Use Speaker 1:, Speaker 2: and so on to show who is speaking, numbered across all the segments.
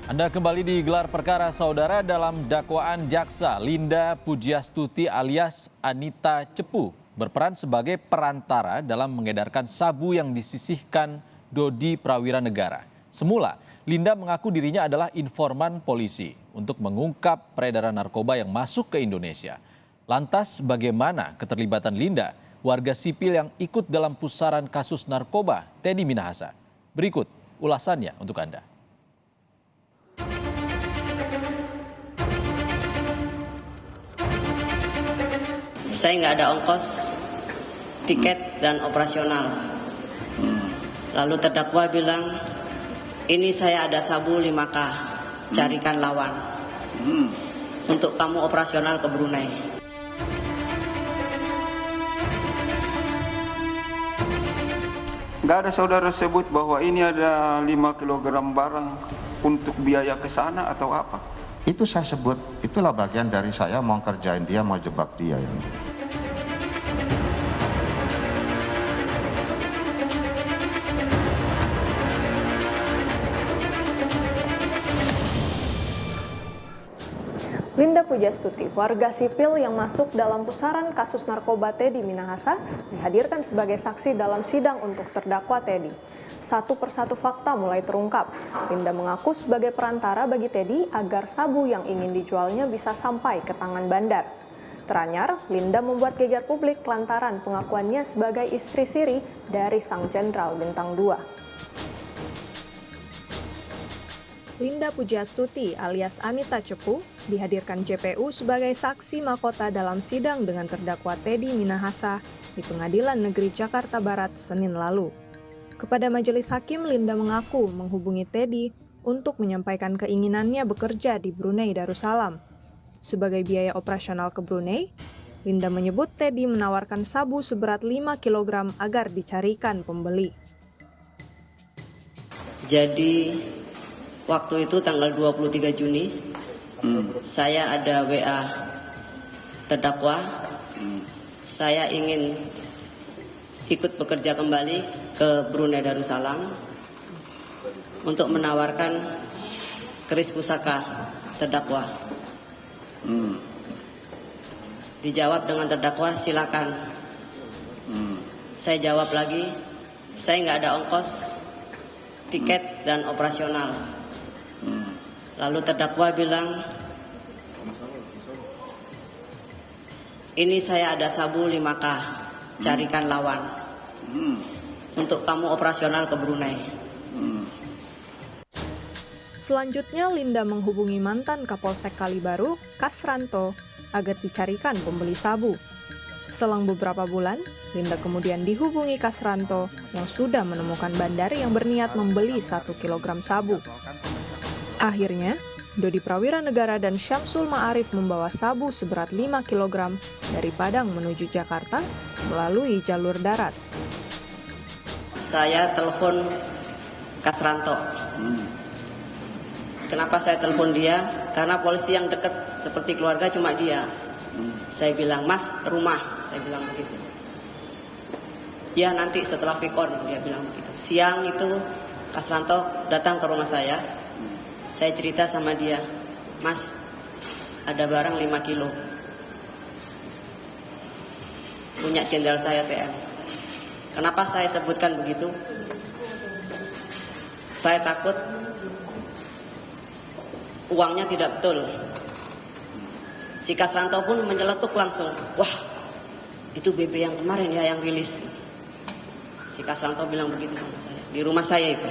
Speaker 1: Anda kembali di gelar perkara saudara dalam dakwaan jaksa Linda Pujiastuti alias Anita Cepu berperan sebagai perantara dalam mengedarkan sabu yang disisihkan Dodi Prawira Negara. Semula, Linda mengaku dirinya adalah informan polisi untuk mengungkap peredaran narkoba yang masuk ke Indonesia. Lantas bagaimana keterlibatan Linda, warga sipil yang ikut dalam pusaran kasus narkoba Teddy Minahasa? Berikut ulasannya untuk Anda.
Speaker 2: Saya nggak ada ongkos, tiket, dan operasional. Lalu terdakwa bilang, ini saya ada sabu 5K, carikan lawan. Untuk kamu operasional ke Brunei.
Speaker 3: Nggak ada saudara sebut bahwa ini ada 5 kilogram barang untuk biaya ke sana atau apa?
Speaker 4: Itu saya sebut, itulah bagian dari saya mau kerjain dia, mau jebak dia.
Speaker 5: Linda Pujiastuti, warga sipil yang masuk dalam pusaran kasus narkoba Teddy Minahasa, dihadirkan sebagai saksi dalam sidang untuk terdakwa Teddy. Satu persatu fakta mulai terungkap. Linda mengaku sebagai perantara bagi Teddy agar sabu yang ingin dijualnya bisa sampai ke tangan bandar. Teranyar, Linda membuat geger publik lantaran pengakuannya sebagai istri siri dari sang jenderal bintang 2. Linda Pujiastuti alias Anita Cepu dihadirkan JPU sebagai saksi mahkota dalam sidang dengan terdakwa Teddy Minahasa di Pengadilan Negeri Jakarta Barat Senin lalu. Kepada majelis hakim, Linda mengaku menghubungi Teddy untuk menyampaikan keinginannya bekerja di Brunei Darussalam. Sebagai biaya operasional ke Brunei, Linda menyebut Teddy menawarkan sabu seberat 5 kg agar dicarikan pembeli.
Speaker 2: Jadi, waktu itu tanggal 23 Juni, saya ada WA terdakwa. Saya ingin ikut bekerja kembali ke Brunei Darussalam untuk menawarkan keris pusaka terdakwa. Dijawab dengan terdakwa, silakan. Saya jawab lagi, saya nggak ada ongkos, tiket, dan operasional. Lalu terdakwa bilang, ini saya ada sabu 5K, carikan lawan. Untuk kamu operasional ke Brunei.
Speaker 5: Selanjutnya, Linda menghubungi mantan Kapolsek Kalibaru, Kasranto, agar dicarikan pembeli sabu. Selang beberapa bulan, Linda kemudian dihubungi Kasranto yang sudah menemukan bandar yang berniat membeli 1 kg sabu. Akhirnya, Dodi Prawira Negara dan Syamsul Ma'arif membawa sabu seberat 5 kg dari Padang menuju Jakarta melalui jalur darat.
Speaker 2: Saya telepon Kasranto. Kenapa saya telepon dia? Karena polisi yang dekat seperti keluarga cuma dia. Saya bilang, Mas, rumah. Saya bilang begitu. Ya, nanti setelah Vikon, dia bilang begitu. Siang itu Kasranto datang ke rumah saya. Saya cerita sama dia, Mas, ada barang 5 kilo. Punya jenderal saya TM. Kenapa saya sebutkan begitu? Saya takut uangnya tidak betul. Si Kasranto pun menyeletuk langsung. Wah, itu BB yang kemarin ya yang rilis. Si Kasranto bilang begitu sama saya. Di rumah saya itu.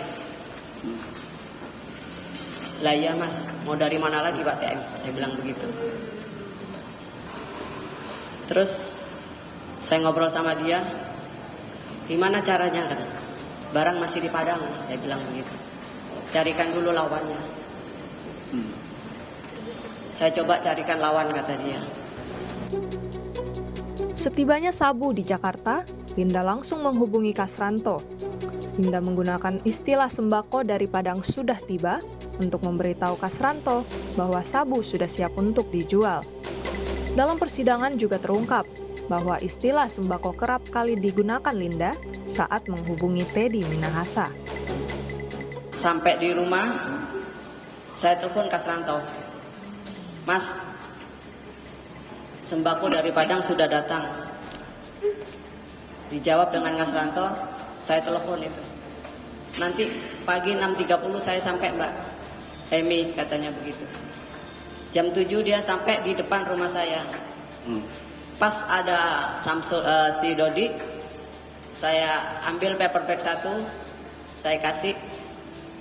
Speaker 2: Lah iya Mas, mau dari mana lagi Pak TM? Saya bilang begitu. Terus saya ngobrol sama dia. Gimana caranya? Kata, barang masih di Padang. Saya bilang begitu. Carikan dulu lawannya. Saya coba carikan lawan, kata dia.
Speaker 5: Setibanya sabu di Jakarta, Linda langsung menghubungi Kasranto. Linda menggunakan istilah sembako dari Padang sudah tiba untuk memberitahu Kasranto bahwa sabu sudah siap untuk dijual. Dalam persidangan juga terungkap bahwa istilah sembako kerap kali digunakan Linda saat menghubungi Teddy Minahasa.
Speaker 2: Sampai di rumah, Saya telepon Kasranto, Mas, sembako dari Padang sudah datang. Dijawab dengan Kasranto, saya telepon itu. Nanti pagi 6.30 saya sampai Mbak Emi, katanya begitu. Jam 7 dia sampai di depan rumah saya. Pas ada si Dodi, saya ambil paper bag 1, saya kasih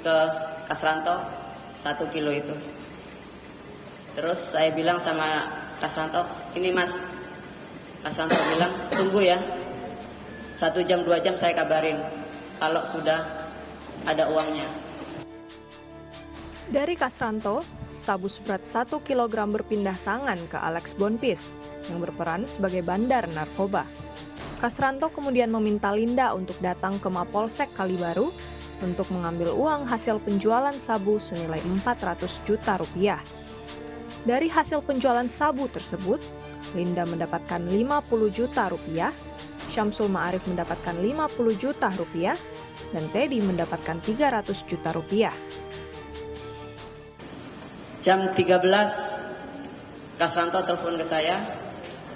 Speaker 2: ke Kasranto 1 kilo itu. Terus saya bilang sama Kasranto, ini Mas. Kasranto bilang, tunggu ya, 1 jam 2 jam saya kabarin kalau sudah ada uangnya.
Speaker 5: Dari Kasranto, sabu seberat 1 kg berpindah tangan ke Alex Bonpis yang berperan sebagai bandar narkoba. Kasranto kemudian meminta Linda untuk datang ke Mapolsek Kalibaru untuk mengambil uang hasil penjualan sabu senilai 400 juta rupiah. Dari hasil penjualan sabu tersebut, Linda mendapatkan 50 juta rupiah, Syamsul Ma'arif mendapatkan 50 juta rupiah, dan Teddy mendapatkan 300 juta rupiah.
Speaker 2: Jam 13, Kasranto telepon ke saya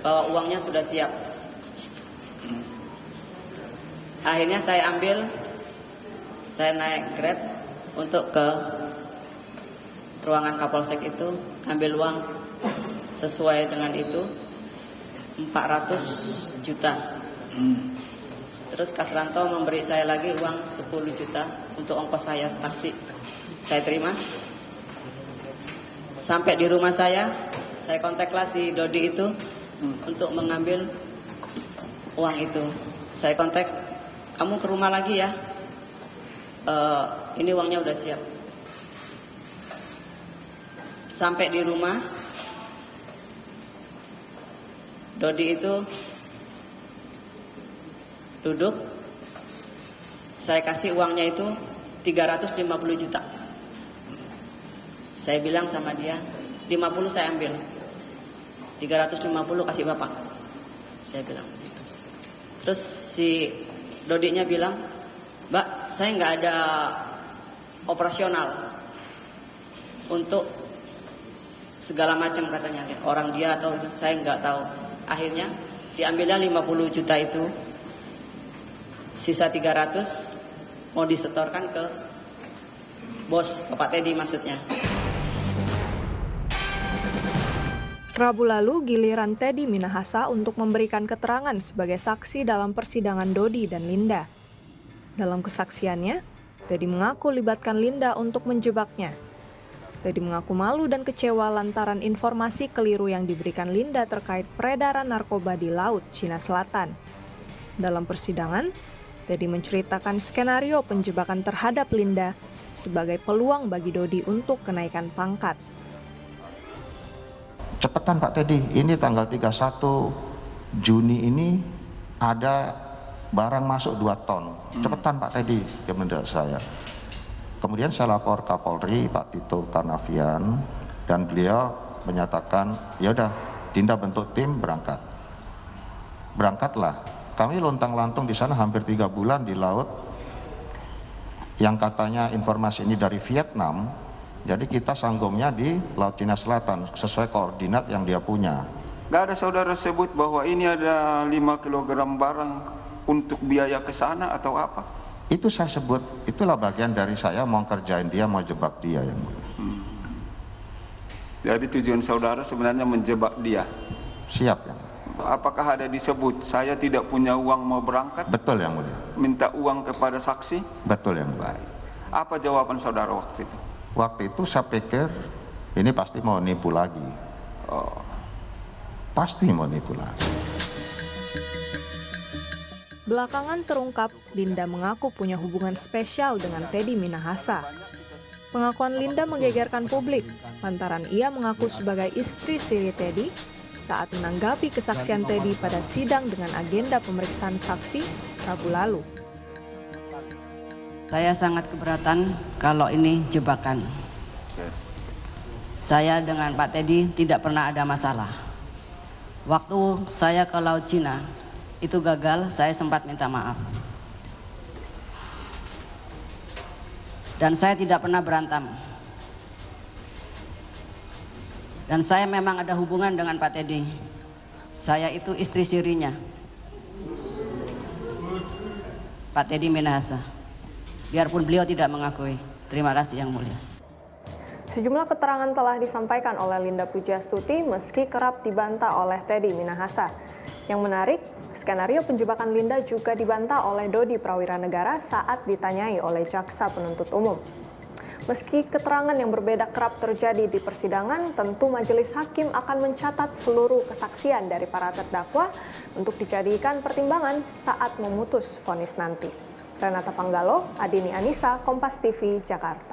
Speaker 2: bahwa uangnya sudah siap. Akhirnya saya naik Grab untuk ke ruangan Kapolsek itu, ambil uang sesuai dengan itu, 400 juta. Terus Kasranto memberi saya lagi uang 10 juta untuk ongkos saya taksi. Saya terima. Sampai di rumah saya kontaklah si Dodi itu untuk mengambil uang itu. Saya kontak, kamu ke rumah lagi ya, ini uangnya udah siap. Sampai di rumah, Dodi itu duduk, saya kasih uangnya itu 350 juta. Saya bilang sama dia, 50 saya ambil, 350 kasih bapak. Saya bilang. Terus si Dodinya bilang, Mbak, saya nggak ada operasional untuk segala macam, katanya. Orang dia atau saya nggak tahu. Akhirnya diambilnya 50 juta itu, sisa 300 mau disetorkan ke bos, ke Pak Teddy maksudnya.
Speaker 5: Rabu lalu, giliran Teddy Minahasa untuk memberikan keterangan sebagai saksi dalam persidangan Dodi dan Linda. Dalam kesaksiannya, Teddy mengaku libatkan Linda untuk menjebaknya. Teddy mengaku malu dan kecewa lantaran informasi keliru yang diberikan Linda terkait peredaran narkoba di Laut Cina Selatan. Dalam persidangan, Teddy menceritakan skenario penjebakan terhadap Linda sebagai peluang bagi Dodi untuk kenaikan pangkat.
Speaker 4: Cepetan Pak Teddy, ini tanggal 31 Juni ini ada barang masuk 2 ton. Cepetan Pak Teddy, dia mendadak saya. Kemudian saya lapor Kapolri Pak Tito Karnavian dan beliau menyatakan, ya udah, Dinda bentuk tim berangkat. Berangkatlah. Kami lontang-lantung di sana hampir 3 bulan di laut. Yang katanya informasi ini dari Vietnam. Jadi kita sanggumnya di Laut Cina Selatan sesuai koordinat yang dia punya.
Speaker 3: Gak ada saudara sebut bahwa ini ada 5 kg barang untuk biaya ke sana atau apa?
Speaker 4: Itu saya sebut, itulah bagian dari saya mau kerjain dia, mau jebak dia yang mulia.
Speaker 3: Jadi tujuan saudara sebenarnya menjebak dia.
Speaker 4: Siap yang.
Speaker 3: Apakah ada disebut saya tidak punya uang mau berangkat?
Speaker 4: Betul yang mulia.
Speaker 3: Minta uang kepada saksi?
Speaker 4: Betul yang mulia.
Speaker 3: Apa jawaban saudara waktu itu?
Speaker 4: Waktu itu saya pikir ini pasti mau nipu lagi.
Speaker 3: Oh.
Speaker 4: Pasti mau nipu lagi.
Speaker 5: Belakangan terungkap, Linda mengaku punya hubungan spesial dengan Teddy Minahasa. Pengakuan Linda menggegerkan publik, lantaran ia mengaku sebagai istri siri Teddy saat menanggapi kesaksian Teddy pada sidang dengan agenda pemeriksaan saksi Rabu lalu.
Speaker 2: Saya sangat keberatan kalau ini jebakan. Saya dengan Pak Teddy tidak pernah ada masalah. Waktu saya ke Laut Cina, itu gagal, saya sempat minta maaf. Dan saya tidak pernah berantem. Dan saya memang ada hubungan dengan Pak Teddy. Saya itu istri sirinya, Pak Teddy Minahasa. Biarpun beliau tidak mengakui. Terima kasih Yang Mulia.
Speaker 5: Sejumlah keterangan telah disampaikan oleh Linda Pujastuti meski kerap dibantah oleh Teddy Minahasa. Yang menarik, skenario penjebakan Linda juga dibantah oleh Dodi Prawiranegara saat ditanyai oleh jaksa penuntut umum. Meski keterangan yang berbeda kerap terjadi di persidangan, tentu majelis hakim akan mencatat seluruh kesaksian dari para terdakwa untuk dijadikan pertimbangan saat memutus vonis nanti. Renata Panggalo, Adini Anissa, Kompas TV, Jakarta.